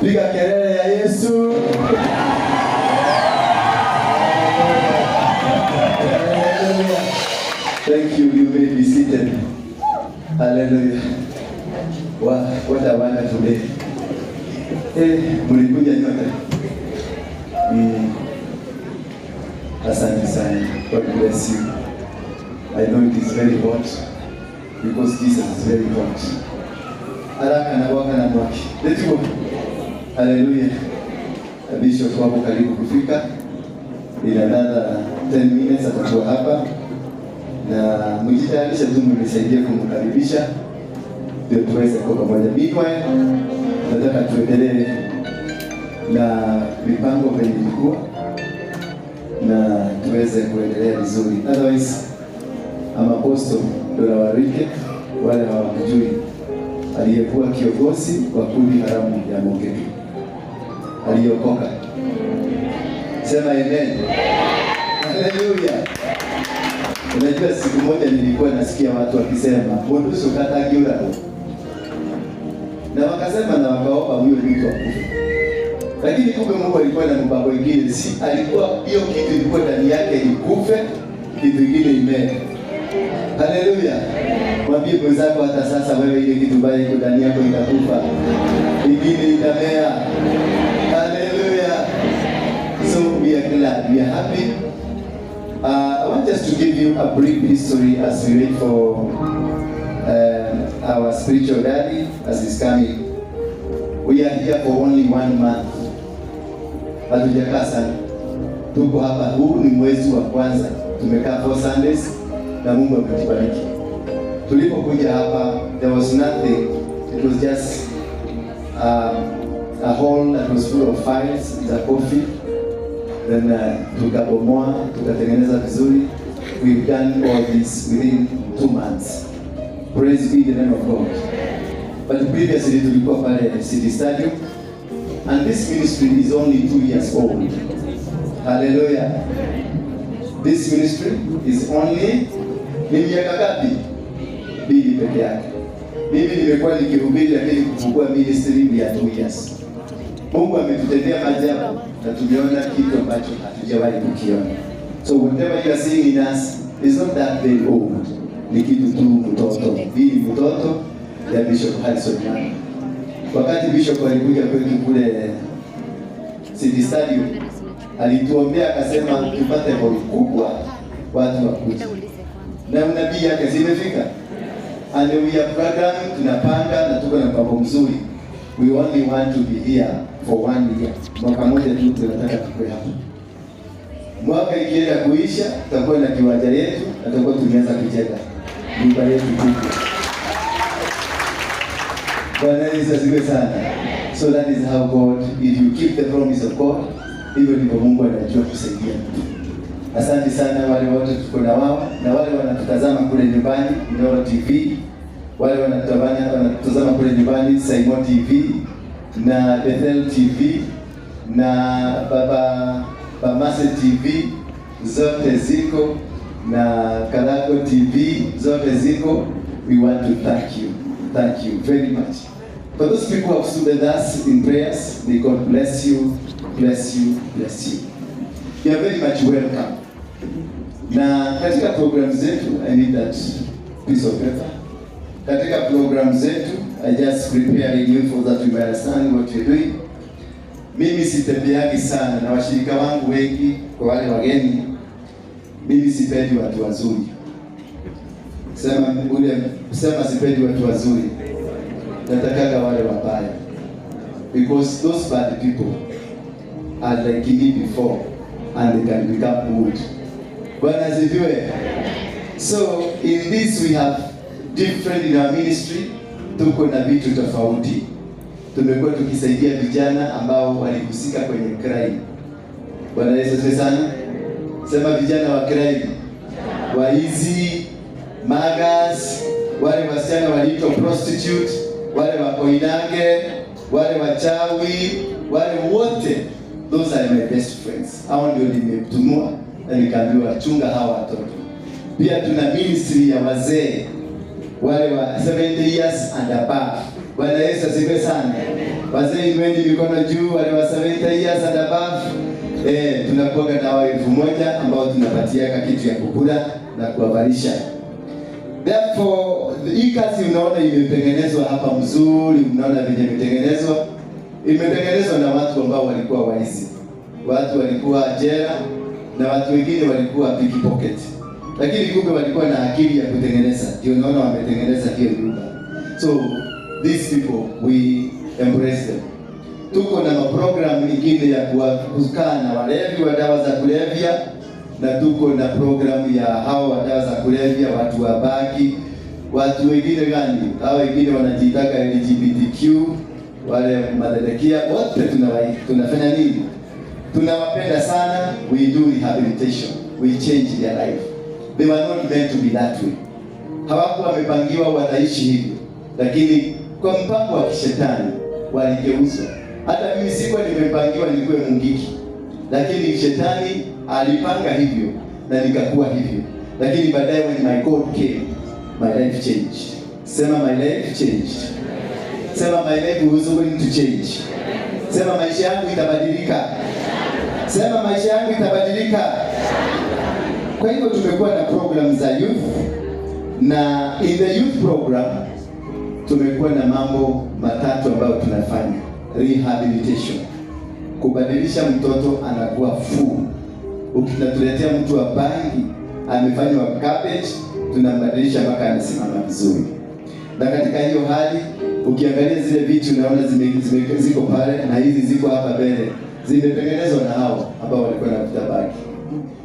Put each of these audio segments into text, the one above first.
Piga kelele ya Yesu. Thank you. You may be seated. Hallelujah. Wow, what a wonderful day. Mlikuja nyote. Asante sana. God bless you. I know it is very hot because Jesus is very hot. Haraka na waka na mwaki. Let's go. Hallelujah. Bishop wako karibu kufika. In another 10 minutes atakuwa hapa. Na mjitayarisha tu mnisaidie kumkaribisha. Ndio tuweze kwa pamoja. Meanwhile, nataka tuendelee na mipango kwenye Niguo na tuweze kuendelea vizuri. Otherwise, Apostle Dora Warike wale hawamjui, aliyekuwa kiongozi wa kundi haramu ya Mogeni. Aliokoka. Sema amen. Hallelujah. Unajua siku moja nilikuwa nasikia watu wakisema mundu sukata giura. Na wakasema na wakaomba huyo mtu akufe. Lakini kumbe Mungu alikuwa na mpango mwingine. Si alikuwa hiyo kitu ilikuwa ndani yake ikufe, kitu kingine imee. Hallelujah. Mwambie mwenzako hata sasa wewe ile kitu mbaya iko ndani yako itakufa. Ingine itamea. Hallelujah. So we are glad, we are happy. I want just to give you a brief history as we wait for our spiritual daddy as he's coming. We are here for only 1 month. Hatujakaa sana. Tuko hapa, huu ni mwezi wa kwanza. Tumekaa 4 Sundays na Mungu ametubariki. Tulipokuja hapa, there was nothing. It was just a hall that was full of files, the coffee. Then tukabomoa, tukatengeneza vizuri. We've done all this within 2 months. Praise be the name of God. But previously tulikuwa pale City Stadium, and this ministry is only 2 years old. Hallelujah. This ministry is only ni miaka ngapi? 2 peke yake. Mimi nimekuwa nikihubiri lakini kufungua ministry ya 2 years. Mungu ametutendea maajabu na tumeona kitu ambacho hatujawahi kukiona. So whatever you are seeing in us is not that very old. Ni kitu tu mtoto. Hii ni mtoto ya Bishop Harrison Manga. Wakati Bishop alikuja kwetu kule City Stadium, alituombea akasema tupate holi kubwa watu wakuje. Na unabii yake zimefika. And we are programming, tunapanga na tuko na mpango mzuri. We only want to be here for 1 year. Mwaka mmoja tu tunataka tukue hapa. Mwaka ikienda kuisha, tutakuwa na kiwanja yetu na tutakuwa tumeanza kujenga nyumba yetu kubwa. Bwana Yesu asifiwe sana. So that is how God, if you keep the promise of God, hivyo ndivyo Mungu anajua kusaidia. Asante sana wale wote tuko na wao na wale wanatutazama kule nyumbani, Niguo TV, wale wanatutazama kule nyumbani, Saimo TV na Bethel TV na Bamase TV, zote ziko na Kalago TV, zote ziko. We want to thank you. Thank you very much. For those people who have stood with us in prayers, may God bless you, bless you, bless you. You are very much welcome. Na katika program zetu, I need that piece of paper. Katika program zetu, I just preparing you for that we may understand what you're doing. Mimi sitembeagi sana na washirika wangu wengi, kwa wale wageni, mimi sipendi watu wazuri. Sema sipendi watu wazuri. Natakaga wale wabaya. Because those bad people are like me before and they can become good. Bwana asifiwe. So in this we have different in our ministry. Tuko na vitu tofauti. Tumekuwa tukisaidia vijana ambao walihusika kwenye crime. Bwana Yesu asifiwe sana. Sema vijana wa crime. Waizi, magas, wale wasichana waliitwa prostitute, wale wakoinange, wale wachawi, wale wote. Those are my best friends. Hao ndio nimetumwa na nikaambiwa chunga hawa watoto. Pia tuna ministry ya wazee, wale wa 70 years and above. Bwana Yesu asifiwe sana. Wazee wengi mikono juu, wale wa 70 years and above. Tunakuwa na wao 1000 ambao tunapatiaka kitu ya kukula na kuwavalisha. Therefore, hii kazi unaona imetengenezwa hapa mzuri, unaona vile imetengenezwa. Imetengenezwa na watu ambao walikuwa waizi. Watu walikuwa jela na watu wengine walikuwa pickpocket. Lakini kumbe walikuwa na akili ya kutengeneza. Ndio unaona wametengeneza hiyo nyumba. So these people we embrace them. Tuko na program nyingine ya kukaa na walevi wa dawa za kulevya, na tuko na program ya hao wa dawa za kulevya, watu wa baki, watu wengine gani? Hao wengine wanajitaka LGBTQ, wale madhedekia, wote tunafanya nini? Tunawapenda sana. We do rehabilitation. We change their life. They were not meant to be that way. Hawakuwa wamepangiwa wataishi hivi, lakini kwa mpango wa kishetani waligeuzwa. Hata mimi sikuwa nimepangiwa nikuwe mungiki, lakini shetani alipanga hivyo na nikakuwa hivyo. Lakini baadaye when my God came, my life changed. Sema my life changed. Sema my life was going to change. Sema maisha yangu itabadilika. Sema maisha yangu itabadilika. Kwa hivyo tumekuwa na program za youth, na in the youth program tumekuwa na mambo matatu ambayo tunafanya. Rehabilitation. Kubadilisha mtoto anakuwa full. Ukituletea mtu wa bangi amefanywa cabbage, tunambadilisha mpaka anasimama vizuri. Na katika hiyo hali ukiangalia zile vitu unaona ziko pale, na hizi ziko hapa mbele, zimetengenezwa na hao ambao walikuwa wanavuta bangi.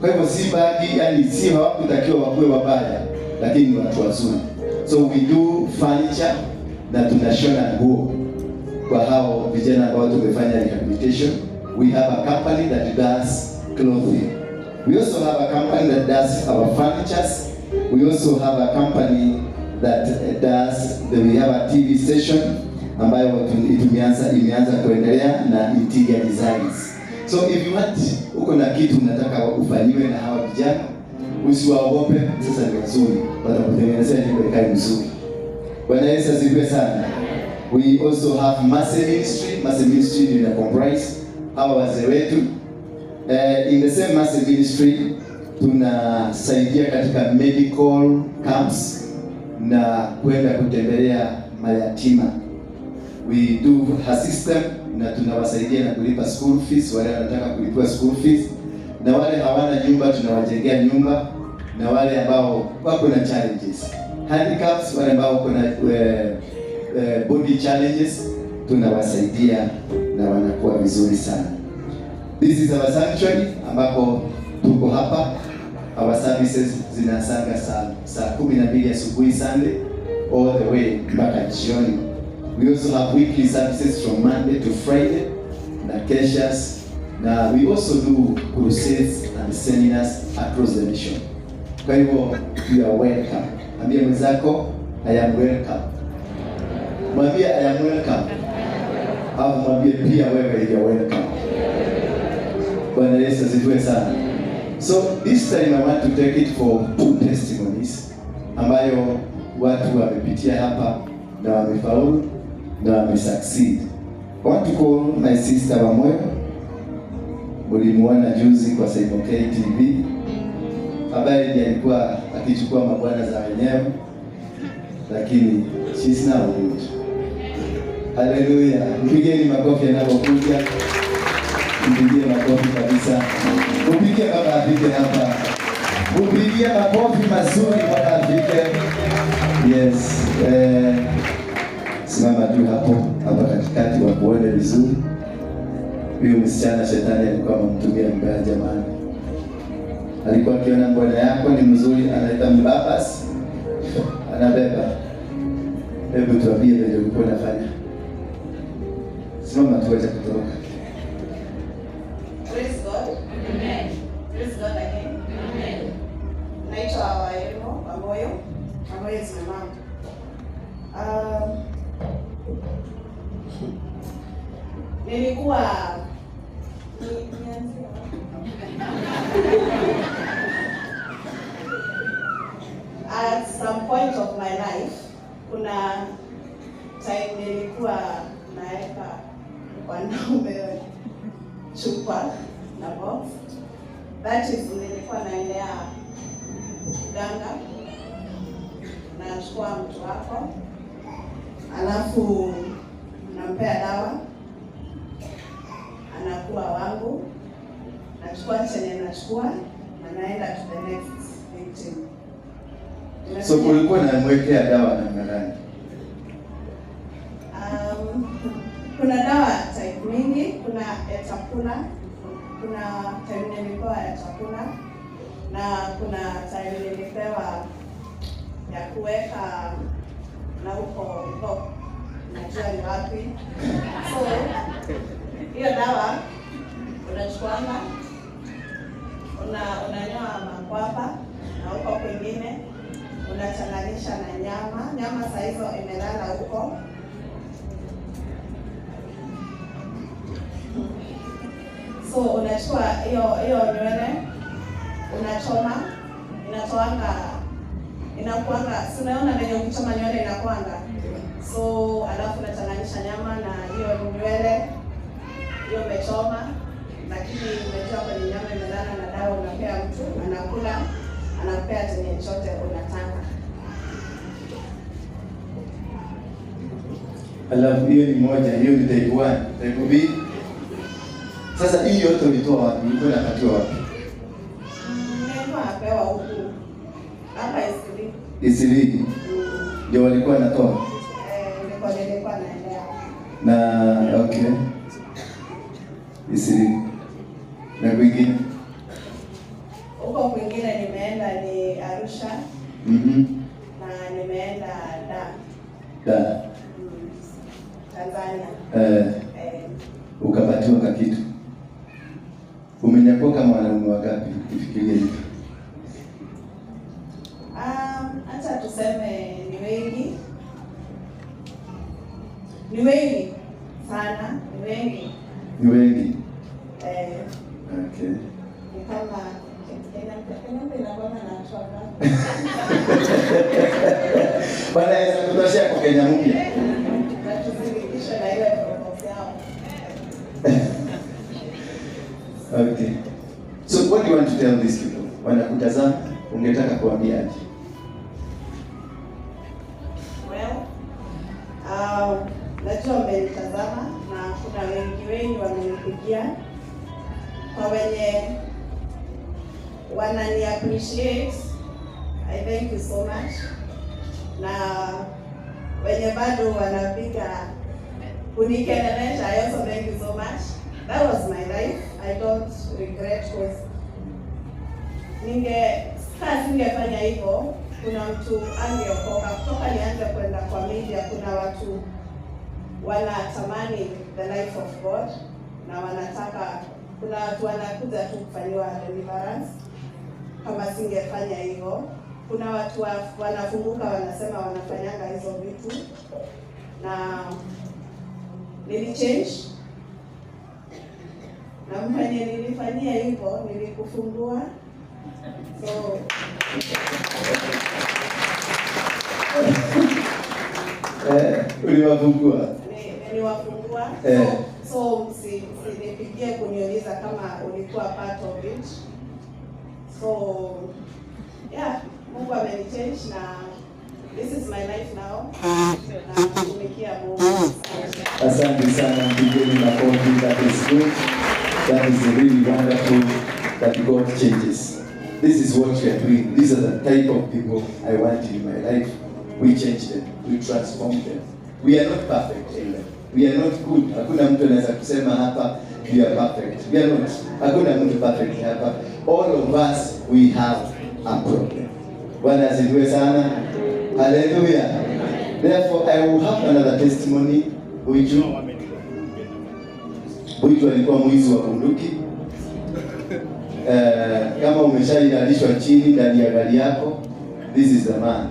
Kwa hivyo si bangi, yani si hawakutakiwa wakuwe wabaya, lakini watu wazuri. So we do furniture na tunashona nguo kwa hao vijana ambao tumefanya rehabilitation. We have a company that does clothing. We also have a company that does our furnitures. We also have a company that we have a TV station ambayo imeanza kuendelea na interior designs. So if you want, uko na kitu unataka ufanyiwe na hawa vijana, usiwaogope. Sasa ni wazuri, watakutengenezea nyumba ikae nzuri. Bwana Yesu asifiwe sana. We also have Mahe ministry. Mahe ministry ina comprise hawa wazee wetu. In the same Mahe ministry tunasaidia katika medical camps na kwenda kutembelea mayatima. We do assist them na tunawasaidia na kulipa school fees wale wanataka kulipa school fees, na wale hawana nyumba tunawajengea nyumba, na wale ambao wako na challenges, handicaps, wale ambao wako na body challenges tunawasaidia na wanakuwa vizuri sana. This is our sanctuary ambapo tuko hapa. Our services zinasanga saa 12 asubuhi Sunday all the way mpaka jioni. We also have weekly services from Monday to Friday na keshas, na we also do crusades and seminars across the nation. Kwa hivyo you are welcome. Ambia mwenzako I am welcome. Mwambie I am welcome. Au mwambie pia wewe you are welcome. Bwana Yesu asifiwe sana. So this time I want to take it for 2 testimonies ambayo watu wamepitia hapa na wamefaulu na wamesucceed. I want to call my sister Wamoyo. Ulimuona juzi kwa Simon TV ambaye ndiye alikuwa akichukua mabwana za wenyewe, lakini she's now good. Hallelujah. Mpigeni makofi anapokuja. Mpigie makofi kabisa. Mpige baba afike hapa. Mpigie makofi mazuri baba afike. Yes. Simama tu hapa katikati wa kuone vizuri. Huyo msichana shetani alikuwa amemtumia mbaya jamani. Alikuwa akiona mbona yako ni mzuri, anaita mbabas. Anabeba. Hebu tuambie ndio ulikuwa unafanya. Simama tuweze kutoka. Praise God. Amen. Praise God again. Amen. Naitwa Wamoyo. Wamoyo is my mom. Nilikuwa at some point of my life, kuna time nilikuwa naeka wanaume chupa na box. That is nilikuwa naendea Aganga, nachukua mtu wako, alafu nampea dawa, anakuwa wangu, nachukua chenye nachukua na naenda to the next victim. So kulikuwa namwekea dawa namna gani? Kuna dawa type mingi, kuna ya chakula, kuna time nilipewa ya chakula, na kuna time nilipewa ya kuweka na huko najua ni wapi. So hiyo dawa unachukuanga, unanyoa makwapa na huko kwingine unachanganisha na nyama saa hizo imelala huko. So unachukua hiyo nywele, unachoma, inakuanga, si unaona venye ukichoma nywele inakuanga. So alafu unachanganyisha nyama na hiyo nywele, hiyo umechoma, lakini umetoa kwenye nyama imelala na dawa, unapea mtu, anakula, anapea chenye chote unataka. Alafu hiyo ni moja, hiyo ni type 1, type B. Sasa hii yote ulitoa wapi? Ulikuwa unapatiwa wapi? Nilikuwa napewa huku. Hapa Isili. Ndio walikuwa wanatoa? Nilikuwa naendea. Na okay. Isili. Na kwingine? Huko kwingine nimeenda ni Arusha. Na nimeenda Da. Tanzania. Ukapatiwa kakitu. Umenyakua kama wanaume wangapi ukifikiria hivi? Acha tuseme ni wengi. Ni wengi sana, ni wengi. Ni wengi. Okay. Ni kama inakuwa na chwaka. Bwana Yesu kutoshea Kenya mpya. Na tuzindikishe na ile promote yao. Okay. So what do you want to tell these people? Wanakutazama, ungetaka kuambiaje? Najua mmenitazama na kuna wengi wamenipigia. Kwa wenye wanani appreciate, I thank you so much. Na wenye bado wanapiga kunikelelesha, I also thank you so much. That was my life. I don't regret because singefanya hivyo, kuna mtu angeokoka. Kutoka nianze kwenda kwa media, kuna watu wanatamani the life of God na wanataka, kuna watu wanakuja tu kufanyiwa deliverance. Kama singefanya hivyo, kuna watu wanafunguka wanasema wanafanyanga hizo vitu, na nilichange. Na mwenye nilifanyia hivyo nilikufungua. So uliwafungua? Niliwafungua. So msinipigie kuniuliza kama ulikuwa part of it. So yeah, Mungu amenichange na this is my life now. Na kutumikia Mungu. Asante sana, mpigeni makofi. That is good. That is really wonderful that God changes. This is what we are doing. These are the type of people I want in my life. We change them. We transform them. We are not perfect either. We are not good. Hakuna mtu anaweza kusema hapa we are perfect. We are not. Hakuna mtu perfect hapa. All of us, we have a problem. Bwana asifiwe sana. Hallelujah. Therefore, I will have another testimony. Huyu alikuwa mwizi wa bunduki. Kama umeshaidadishwa chini ndani ya gari yako, this is the man.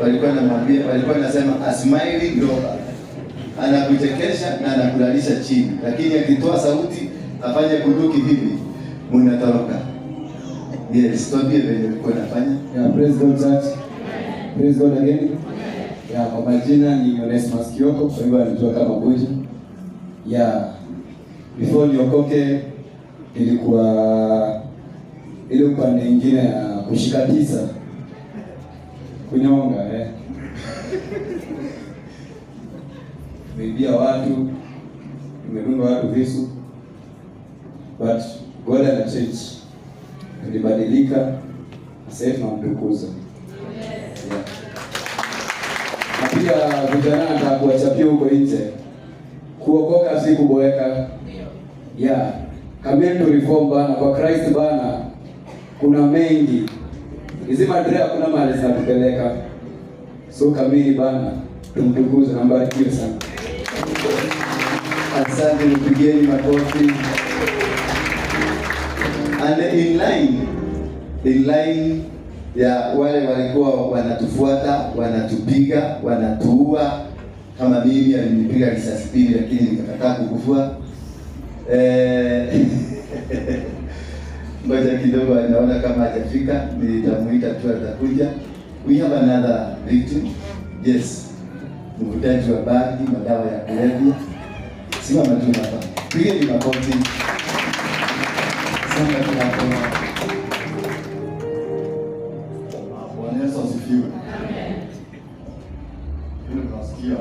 Walikuwa nasema a smiling robber. Anakuchekesha na anakulalisha chini, lakini akitoa sauti afanye bunduki hivi, mnatoroka. Yes, tuambie vile ulikuwa unafanya. Yeah, praise God church. Praise God again. Yeah, kwa majina ni Onesmus Kioko, kwa hivyo anajua kama Boji. Yeah. Before niokoke ilikuwa ile upande nyingine ya kushika tisa. Kunyonga Meibia watu, nimedunga watu visu. But God ana change. Nilibadilika, sasa tunamtukuza. Yeah. Na pia vijana nataka kuwachapia huko nje. Kuokoka si kuboeka. Yeah. Come to reform bana, kwa Christ bana. Kuna mengi. Hizi madrea kuna mahali zinatupeleka. So kamili bana, tumtukuze na mbarikiwe sana. Asante, mpigeni makofi. And in line ya wale walikuwa wanatufuata, wanatupiga, wanatuua. Kama mimi alinipiga risasi mbili lakini nikakataa kukufua. Ngoja kidogo, anaona kama hajafika, nitamuita tu atakuja. We have another victim. Yes. Mvutaji wa bangi, madawa ya kulevya. Simama tu hapa. Pigeni makofi. Simama tu hapa. Bwana Yesu asifiwe. Amen. Hilo tunasikia.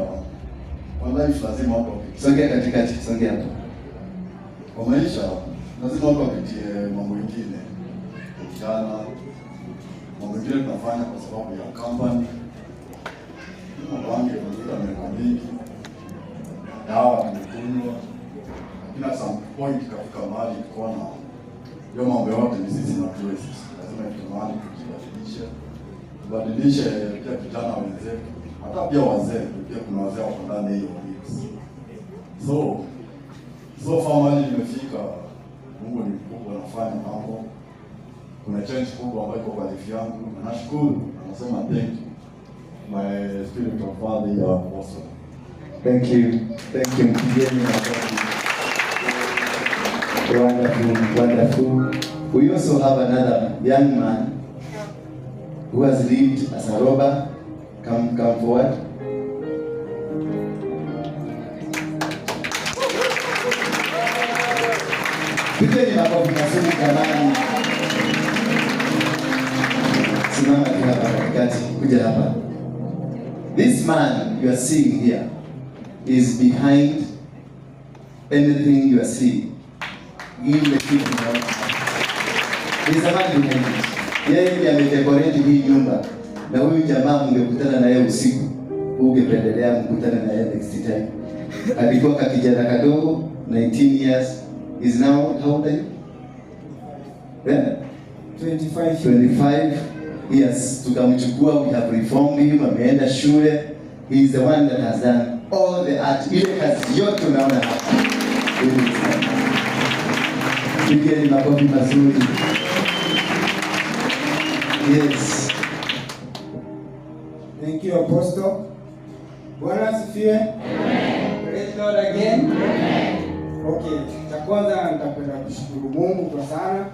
Kwa life lazima watu wapitie. Songea katikati, songea hapo. Kwa maisha lazima watu wapitie mambo mengine. Vijana, mambo mengine tunafanya kwa sababu ya company. Mwanangu ndio miaka mingi. Dawa tumekunywa. Lakini some point kafika mahali tukaona hiyo mambo yote ni sisi na tuwezi. Lazima tutamani tubadilishe pia vijana wenzetu. Hata pia wazee, pia kuna wazee wako ndani hiyo mix. So family imefika, Mungu ni mkubwa, anafanya mambo. Kuna change kubwa ambayo iko kwa life yangu. Nashukuru, nasema thank you. My spiritual father is awesome. Thank you. Thank you. Wonderful, wonderful. We also have another young man who has lived as a robber. Come forward. Pigeni makofi mazuri jamani. Simama tu hapa katikati, kuja hapa. This man you are seeing here is behind anything you are seeing in the kingdom of God. There's a man behind it. Yeye ndiye amedecorate hii nyumba. Na huyu jamaa mngekutana na yeye usiku, ungependelea mkutane na yeye next time. Alikuwa kijana kadogo, 19 years. Is now, how old are you? Yeah? 25 years. Tukamchukua, we have reformed him, ameenda shule. He is the one that has done all the art. Ile kazi yote unaona hapa. Pigeni makofi mazuri. Yes. Thank you, Apostle. Bwana asifiwe. Praise God again. Okay, cha kwanza nitapenda kushukuru Mungu kwa sana.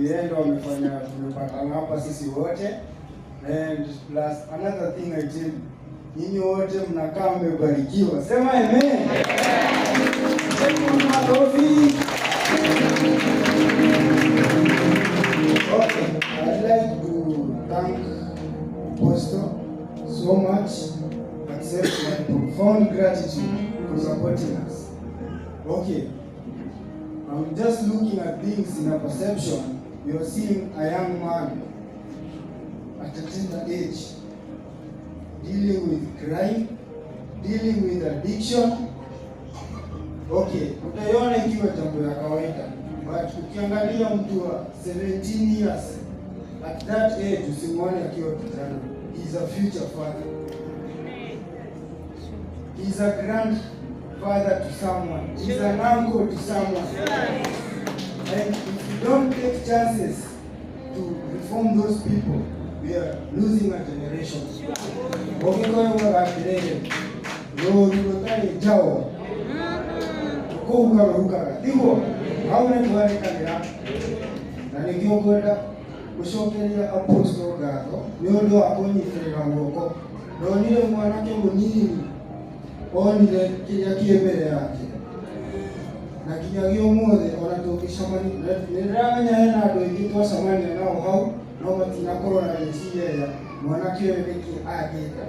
Yeye ndo amefanya tumepatana hapa sisi wote. And plus another thing I tell you, nyinyi wote mnakaa mmebarikiwa. Sema amen. Okay, I'd like to thank Apostle so much, accept my profound gratitude for supporting us. Okay, I'm just looking at things in a perception. You're seeing a young man at a tender age, dealing with crime, dealing with addiction. Okay, utaiona ikiwa jambo ya kawaida, but ukiangalia mtu wa 17 years at that age, usimwone akiwa kijana. He's a future father. He's a grandfather to someone. He's an uncle to someone. And if you don't take chances to reform those people, we are losing a generation. Okay, going on after no, you can't tell. Go Ukaruka. Niguo, how many were coming? Na ningiokwenda gũcokeria Apostle ngatho nĩ ũndũ wa kũnyitĩrĩra guoko. Ndonire mwanake mũnini onire kĩrĩa kĩ mbere yake, na nginyagia ũmũthĩ ona tũngĩcemania nĩndĩramenya hena andũ aingĩ twacemania nao hau no matinakorwo na rĩciria mwanake ũyũ nĩkĩ angĩka.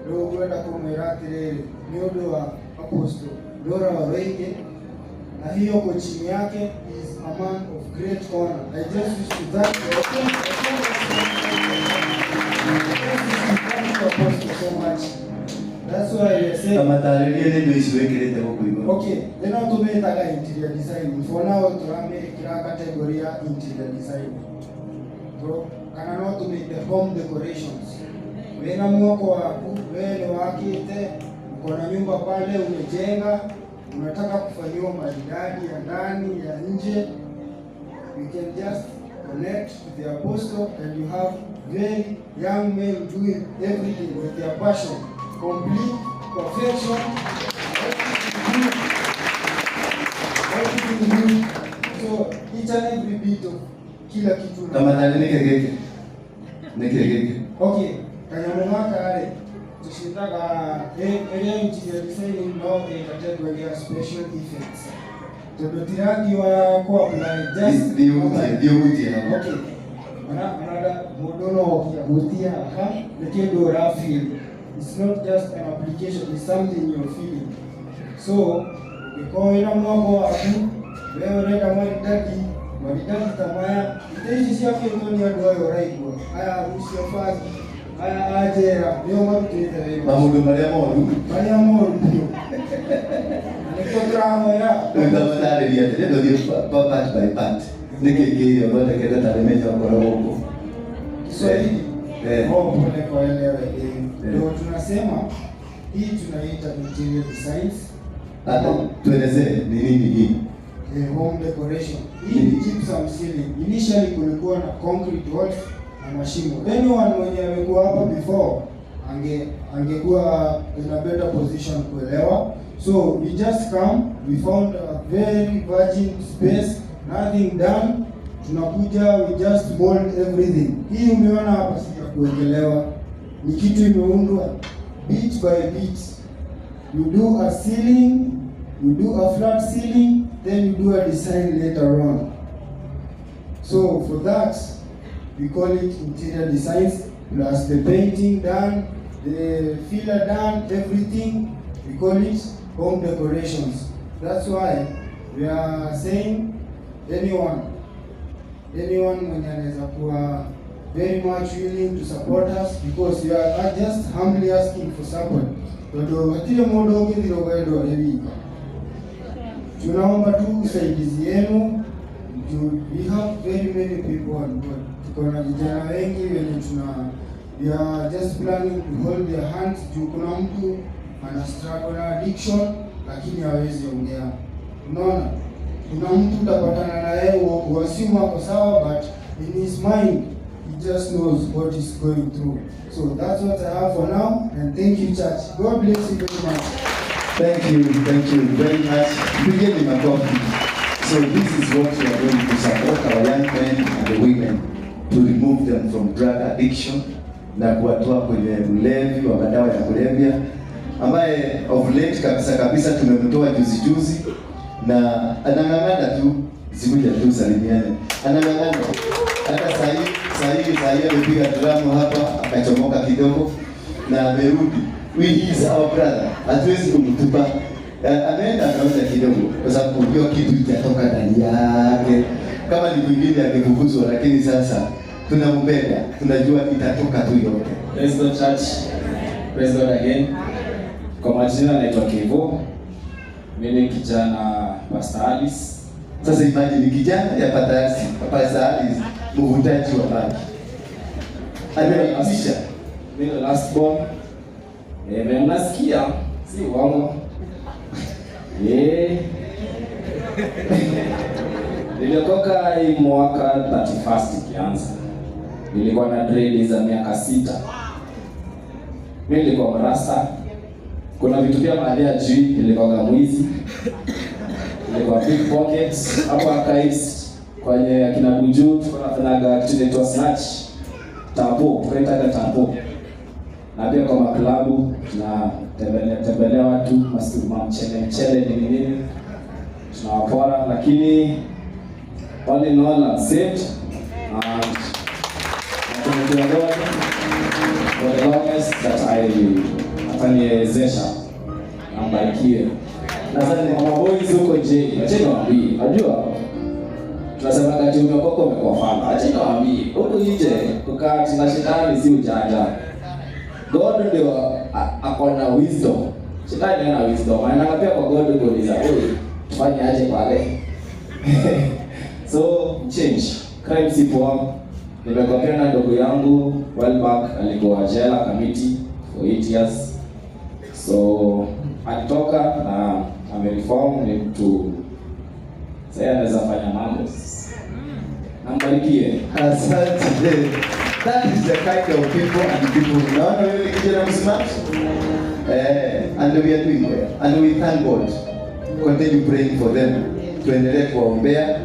Rĩu ngwenda kũmwĩra atĩrĩrĩ nĩ ũndũ wa Apostle Ndora Waĩngĩ na hiyo coaching yake is a man of great honor. I just wish to thank Apostle so much. That's why I say okay, then I'll do better interior design. For now, to make category interior design. So, can not to make the home decorations. When I'm wakite, kuna nyumba pale umejenga, unataka kufanyiwa maridadi ya ndani ya nje, you can just connect with the Apostle and you have very young men doing everything with their passion, complete perfection, everything good. So each and every bit of kila kitu. Okay, kanyamumaka ale tushindaga interior design no category ya special effects. Tudotiragi wa kwa apply just beauty. Okay. Another modono ya butia ha lekindo rafil. It's not just an application, it's something you're feeling. So because ina mwako abu wewe reda maridadi tamaya iteji yake ndio ndio raigwa aya rusia fazi aya ajera ndio mabitete wewe mamudu maria modu niko drama ya ndio madare dia ndio part by part nikiki yote kenda taremeja kwa huko Kiswahili pole kwa elewe ndio tunasema hii tunaita interior designs. Hata tuelezee ni nini hii home decoration. Hii ni gypsum ceiling. Initially kulikuwa na concrete walls na mashimo. Anyone mwenye amekuwa hapa before angekuwa in a better position kuelewa. So we just come, we found a very virgin space, nothing done. Tunakuja, we just mold everything. Hii umeona hapa sija kuelewa. Ni kitu imeundwa bit by bit. You do a ceiling, You do a flat ceiling, then you do a design later on. So for that, we call it interior designs, plus the painting done, the filler done, everything, we call it home decorations. That's why we are saying anyone when anaweza kuwa very much willing to support us, because we are just humbly asking for support. Tunaomba tu usaidizi yenu. We have very many people on board. Tuko na vijana wengi wenye we are just planning to hold their hands. Juu kuna mtu ana struggle na addiction lakini hawezi ongea. Unaona? Kuna mtu utapatana na yeye wasimu wako sawa, but in his mind he just knows what he's going through. So that's what I have for now, and thank you, church. God bless you very much. Thank you very much. Begin my coffee. So this is what we are going to support our young men and the women to remove them from drug addiction na kuwatoa kwenye ulevi wa madawa ya kulevya, ambaye of late kabisa tumemtoa juzi na anang'ang'ana tu, sikuja tu salimiane, anang'ang'ana hata sahi amepiga drama hapa akachomoka kidogo na amerudi. We is our brother, hatuwezi kumtupa. Ameenda anaoza kidogo kwa sababu hiyo kitu itatoka ndani yake. Kama ni mwingine angefukuzwa, lakini sasa tunampenda, tunajua itatoka tu yote. Praise the church. Praise God again. Kwa majina naitwa Kivu. Mimi kijana Pastor Alice. Sasa imagine kijana ya Pastor Alice, mvutaji wa bangi. Anaisha. Mimi last born. Mnasikia? Si wangu. Niliokoka hii mwaka 31st ikianza. Nilikuwa na dread za miaka 6. Mimi nilikuwa marasta. Kuna vitu vya mahali ya juu, nilikuwa mwizi. Nilikuwa big pockets, hapo akais kwenye akina Buju, tunafanya kitu inaitwa snatch. Tapo, tunaita tapo. Na pia kwa maklabu na tembelea watu mchele nini tunawapora, lakini all in all I'm saved and for the longest that ataniwezesha ambarikiwe. Sasa ni maboys huko je, acheni waambie, unajua tunasema kati umekoko umekuwa fala, acheni waambie huko nje kukaa na shetani si ujanja. God ndio akona wisdom. Shetani hana wisdom. Anakapia kwa God kuuliza, "Wewe fanya aje pale?" So change. Crime si poa. Nimekopea na ndugu yangu while back alikuwa jela Kamiti for 8 years. So alitoka na amereform ni mtu sasa anaweza fanya mambo. Nambarikie. Asante. That is the kind of people and people. Naona wewe kijana smart. And we are doing well. And we thank God. Continue praying for them. Tuendelee kuwaombea.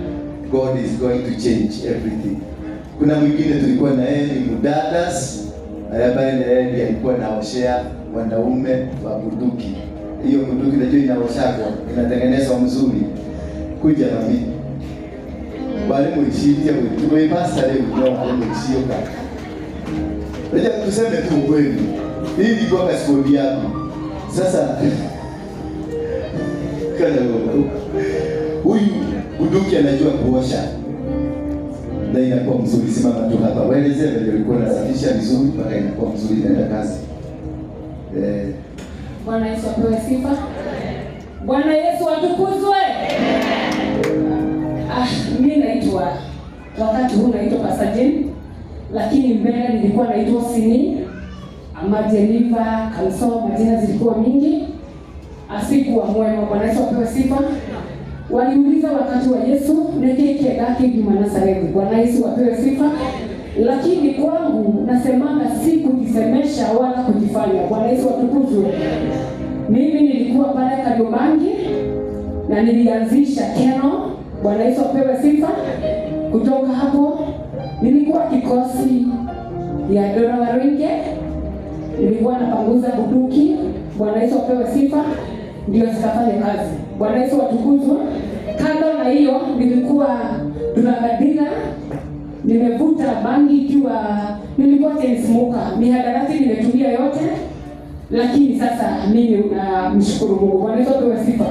God is going to change everything. Kuna mwingine tulikuwa na yeye ni mudadas. Ambaye na yeye ndiye alikuwa anaoshea wanaume wa bunduki. Hiyo bunduki najua inaoshagwa, inatengenezwa mzuri. Kuja na mimi. Bali muishia wewe. Tumeipasa leo ndio muishia kaka. Leja tuseme tu ukweli. Hii ni kwa skodi yako. Sasa kana huyu bunduki anajua kuosha. Na inakuwa mzuri, simama tu hapa. Waelezee vile ulikuwa unasafisha vizuri mpaka inakuwa mzuri na kazi. Bwana Yesu apewe sifa. Bwana Yesu atukuzwe. Mimi naitwa wakati huu naitwa Pastor Jane, lakini mbele nilikuwa naitwa Sini ama Jennifer Kanso, majina zilikuwa mingi. Asikuwa mwema. Bwana Yesu apewe sifa. Waliuliza wakati wa Yesu nekeke gake Jumana Saregu. Bwana Yesu apewe sifa. Lakini kwangu nasemanga si kujisemesha wala kujifanya. Bwana Yesu atukuzwe. Mimi nilikuwa pale Kariobangi na nilianzisha Keno. Bwana Yesu apewe sifa. Kutoka hapo nilikuwa kikosi ya Dora Waringe. Nilikuwa napanguza bunduki. Bwana Yesu apewe sifa. ndio zikafanya kazi. Bwana Yesu atukuzwe. Kando na hiyo nilikuwa tunabadila, nimevuta bangi ikiwa nilikuwa chain smoker, mihadarati nimetumia yote, lakini sasa mimi namshukuru Mungu. Bwana Yesu apewe sifa.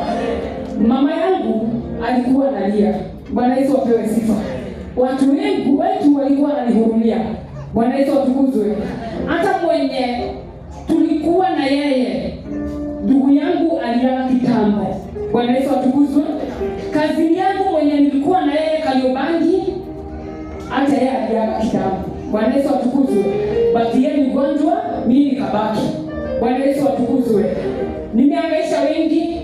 Mama yangu alikuwa analia. Bwana Yesu apewe sifa. Watu wengi wetu walikuwa wananihurumia. Bwana Yesu atukuzwe. Hata mwenye tulikuwa na yeye, ndugu yangu aliaga kitambo. Bwana Yesu atukuzwe. Kazini yangu mwenye nilikuwa na yeye Kariobangi, hata yeye aliaga kitambo. Bwana Yesu atukuzwe. Basi yeye ni mgonjwa, mimi nikabaki. Bwana Yesu atukuzwe. Nimehangaisha wengi.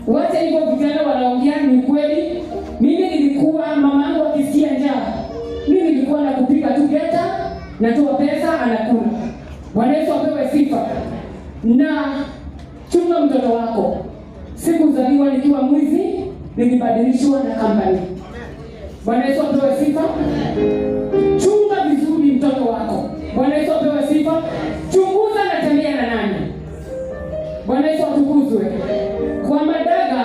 Wote hivyo vijana wanaongea ni kweli. Mimi nilikuwa mama yangu akisikia njaa, mimi nilikuwa na kupika tu geta, natoa pesa anakula. Bwana Yesu apewe sifa. Na chunga mtoto wako. Sikuzaliwa nikiwa mwizi, nilibadilishwa na kampani. Bwana Yesu apewe sifa. Chunga vizuri mtoto wako. Bwana Yesu apewe sifa. Chunguza na tabia na nani. Bwana Yesu atukuzwe. Kwa madaga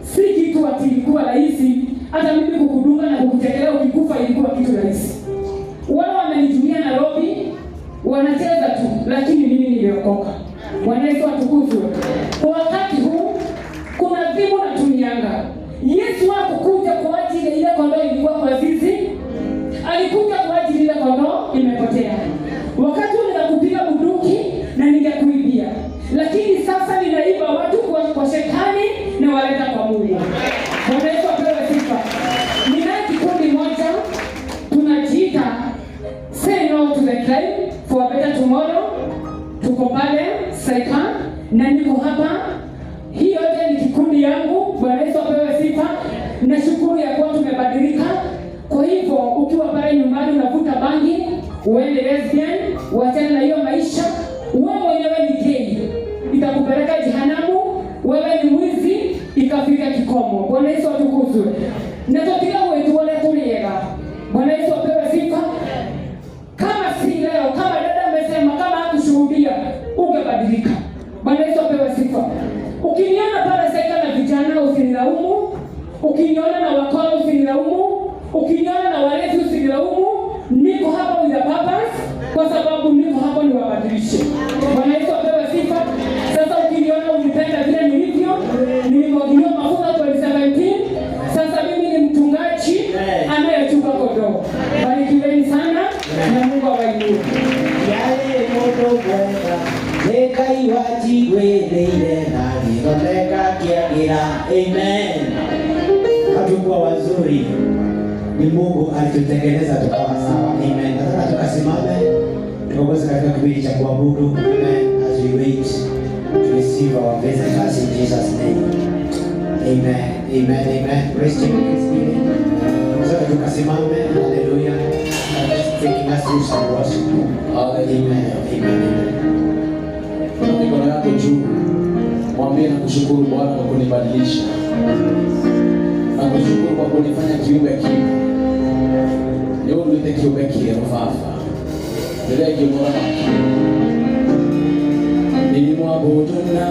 si kitu ati ilikuwa rahisi. Hata mimi kukudunga na kukutekelea ukikufa ilikuwa kitu rahisi. Wao wamenitumia Nairobi, wanacheza tu, lakini mimi niliokoka. Bwana Yesu atukuzwe. Kwa wakati huu kuna vitu natumianga. Yesu hakukuja kwa ajili ile kondoo ilikuwa kwa zizi. Alikuja kwa ajili ile kondoo imepotea. Wakati ninakupiga bunduki na ningekuibia. Lakini sasa ninaiba watu kwa shetani na waleta kwa Mungu. Bwana Yesu apewe sifa. Nina kikundi moja tunajiita Say No to the Crime for a Better Tomorrow. Tuko pale Seka na niko hapa. Hii yote ni kikundi yangu. Bwana Yesu apewe sifa. Nashukuru ya kuwa tumebadilika. Kwa hivyo ukiwa pale nyumbani unavuta bangi, uende lesbian, uachane na hiyo maisha, wewe mwenyewe ni gay, itakupeleka jehanamu. Wewe ni mwizi, ikafika kikomo. Bwana Yesu atukuzwe. Natokia wetu wale tuliega. Bwana Yesu apewe sifa. Kama si leo, kama dada amesema, kama hakushuhudia, ungebadilika. Bwana Yesu apewe sifa. Ukiniona pale Seka na vijana usinilaumu. Ukiniona na wakora usinilaumu. Ukiniona na walevi usinilaumu. Niko hapa with a purpose, kwa sababu niko hapa niwabadilishe. Bwana Yesu apewe sifa. Sasa ukiniona unipenda vile nilivyo, nilimwagilia mafuta kwa 17. Sasa mimi ni mchungaji anayechunga kondoo. Barikiweni sana na Mungu awainue. Yale moto mwema, leka iwaji weile na nileka kiagira. Amen. Hatukuwa wazuri, ni Mungu alitutengeneza tukawa sawa. Amen. Nataka tukasimame tuongoze katika kipindi cha kuabudu. Amen. As we wait to receive our visitors in Jesus' name. Amen. Amen. Amen. Praise to His spirit. Sasa tukasimame. Hallelujah. Just taking us through some worship. Amen. Amen. Mikono yako juu. Mwambie na kushukuru Bwana kwa kunibadilisha. Na kushukuru kwa kunifanya kiumbe kipya. Leo ndio kiumbe kipya Baba. Ndio kiumbe kipya. Nilimwabudu na